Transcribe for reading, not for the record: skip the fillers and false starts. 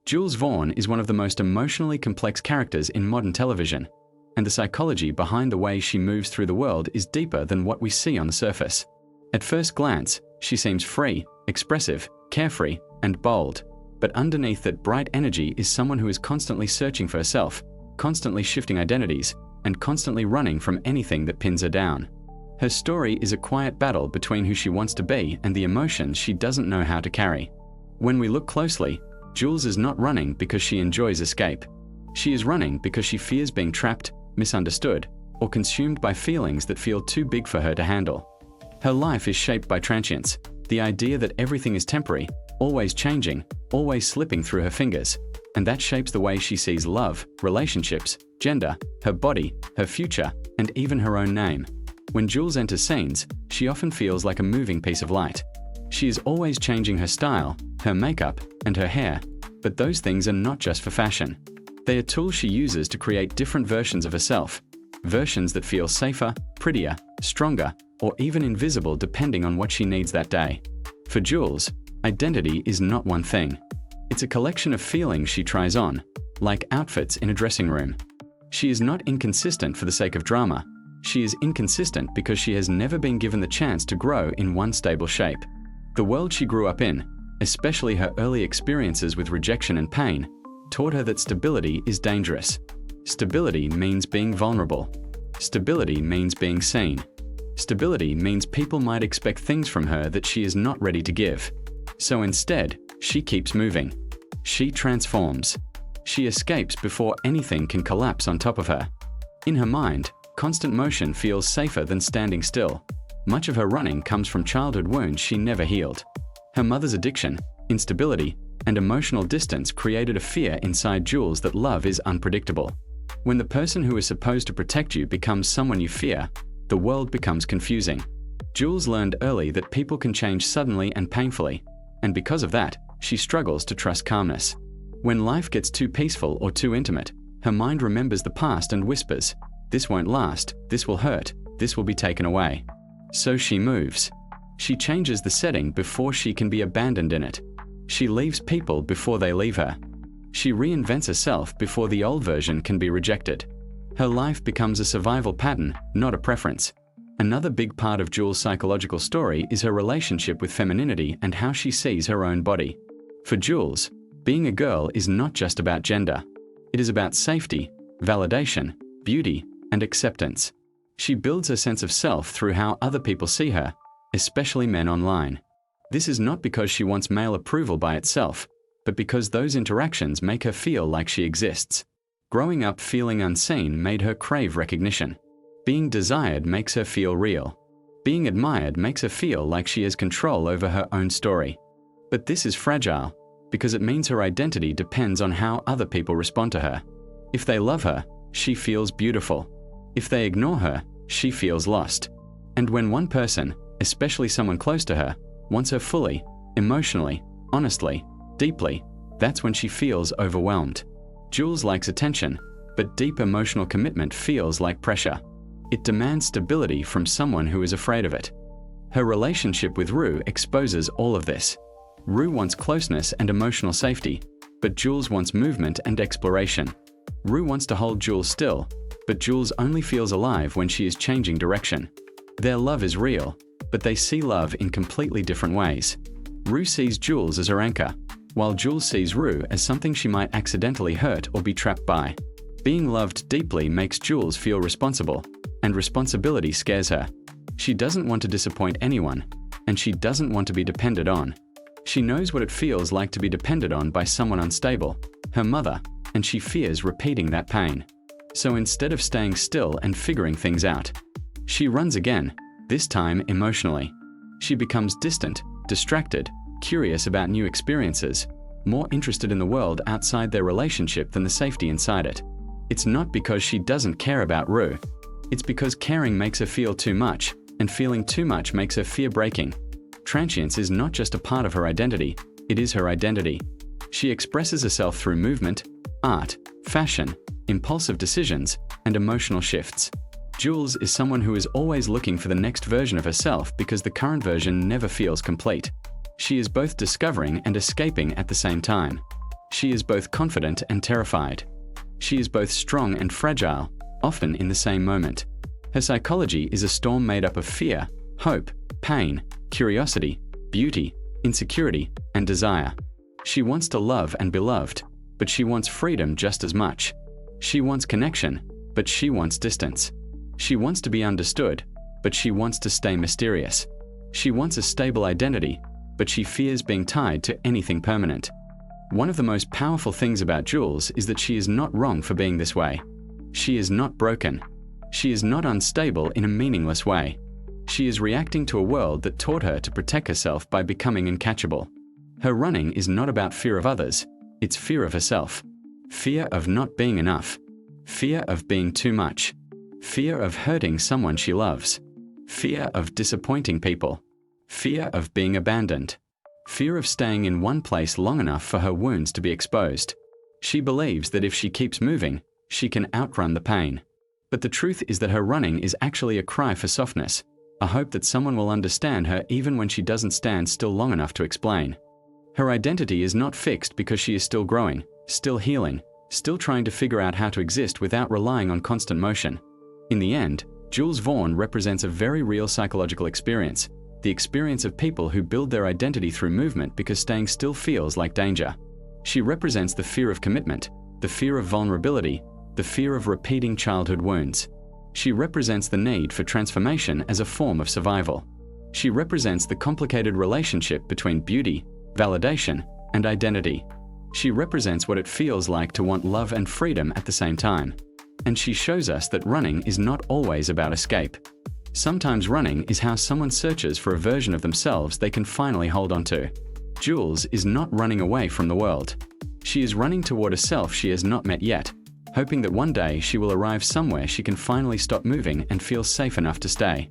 Jules Vaughn is one of the most emotionally complex characters in modern television, and the psychology behind the way she moves through the world is deeper than what we see on the surface. At first glance, she seems free, expressive, carefree, and bold. But underneath that bright energy is someone who is constantly searching for herself, constantly shifting identities, and constantly running from anything that pins her down. Her story is a quiet battle between who she wants to be and the emotions she doesn't know how to carry. When we look closely, Jules is not running because she enjoys escape. She is running because she fears being trapped, misunderstood, or consumed by feelings that feel too big for her to handle. Her life is shaped by transience, the idea that everything is temporary, always changing, always slipping through her fingers, and that shapes the way she sees love, relationships, gender, her body, her future, and even her own name. When Jules enters scenes, she often feels like a moving piece of light. She is always changing her style, her makeup, and her hair, but those things are not just for fashion. They are tools she uses to create different versions of herself, versions that feel safer, prettier, stronger, or even invisible depending on what she needs that day. For Jules, identity is not one thing. It's a collection of feelings she tries on, like outfits in a dressing room. She is not inconsistent for the sake of drama. She is inconsistent because she has never been given the chance to grow in one stable shape. The world she grew up in, especially her early experiences with rejection and pain, taught her that stability is dangerous. Stability means being vulnerable. Stability means being seen. Stability means people might expect things from her that she is not ready to give. So instead, she keeps moving. She transforms. She escapes before anything can collapse on top of her. In her mind, constant motion feels safer than standing still. Much of her running comes from childhood wounds she never healed. Her mother's addiction, instability, and emotional distance created a fear inside Jules that love is unpredictable. When the person who is supposed to protect you becomes someone you fear, the world becomes confusing. Jules learned early that people can change suddenly and painfully, and because of that, she struggles to trust calmness. When life gets too peaceful or too intimate, her mind remembers the past and whispers, "This won't last, this will hurt, this will be taken away." So she moves. She changes the setting before she can be abandoned in it. She leaves people before they leave her. She reinvents herself before the old version can be rejected. Her life becomes a survival pattern, not a preference. Another big part of Jules' psychological story is her relationship with femininity and how she sees her own body. For Jules, being a girl is not just about gender. It is about safety, validation, beauty, and acceptance. She builds her sense of self through how other people see her, especially men online. This is not because she wants male approval by itself, but because those interactions make her feel like she exists. Growing up feeling unseen made her crave recognition. Being desired makes her feel real. Being admired makes her feel like she has control over her own story. But this is fragile, because it means her identity depends on how other people respond to her. If they love her, she feels beautiful. If they ignore her, she feels lost. And when one person, especially someone close to her, wants her fully, emotionally, honestly, deeply, that's when she feels overwhelmed. Jules likes attention, but deep emotional commitment feels like pressure. It demands stability from someone who is afraid of it. Her relationship with Rue exposes all of this. Rue wants closeness and emotional safety, but Jules wants movement and exploration. Rue wants to hold Jules still, but Jules only feels alive when she is changing direction. Their love is real, but they see love in completely different ways. Rue sees Jules as her anchor, while Jules sees Rue as something she might accidentally hurt or be trapped by. Being loved deeply makes Jules feel responsible, and responsibility scares her. She doesn't want to disappoint anyone, and she doesn't want to be depended on. She knows what it feels like to be depended on by someone unstable, her mother, and she fears repeating that pain. So instead of staying still and figuring things out, she runs again, this time emotionally. She becomes distant, distracted, curious about new experiences, more interested in the world outside their relationship than the safety inside it. It's not because she doesn't care about Rue. It's because caring makes her feel too much, and feeling too much makes her fear-breaking. Transience is not just a part of her identity, it is her identity. She expresses herself through movement, art, fashion, impulsive decisions, and emotional shifts. Jules is someone who is always looking for the next version of herself because the current version never feels complete. She is both discovering and escaping at the same time. She is both confident and terrified. She is both strong and fragile, often in the same moment. Her psychology is a storm made up of fear, hope, pain, curiosity, beauty, insecurity, and desire. She wants to love and be loved, but she wants freedom just as much. She wants connection, but she wants distance. She wants to be understood, but she wants to stay mysterious. She wants a stable identity, but she fears being tied to anything permanent. One of the most powerful things about Jules is that she is not wrong for being this way. She is not broken. She is not unstable in a meaningless way. She is reacting to a world that taught her to protect herself by becoming uncatchable. Her running is not about fear of others, it's fear of herself. Fear of not being enough. Fear of being too much. Fear of hurting someone she loves. Fear of disappointing people. Fear of being abandoned. Fear of staying in one place long enough for her wounds to be exposed. She believes that if she keeps moving, she can outrun the pain. But the truth is that her running is actually a cry for softness, a hope that someone will understand her even when she doesn't stand still long enough to explain. Her identity is not fixed because she is still growing, still healing, still trying to figure out how to exist without relying on constant motion. In the end, Jules Vaughn represents a very real psychological experience, the experience of people who build their identity through movement because staying still feels like danger. She represents the fear of commitment, the fear of vulnerability, the fear of repeating childhood wounds. She represents the need for transformation as a form of survival. She represents the complicated relationship between beauty, validation, and identity. She represents what it feels like to want love and freedom at the same time. And she shows us that running is not always about escape. Sometimes running is how someone searches for a version of themselves they can finally hold on to. Jules is not running away from the world. She is running toward a self she has not met yet, hoping that one day she will arrive somewhere she can finally stop moving and feel safe enough to stay.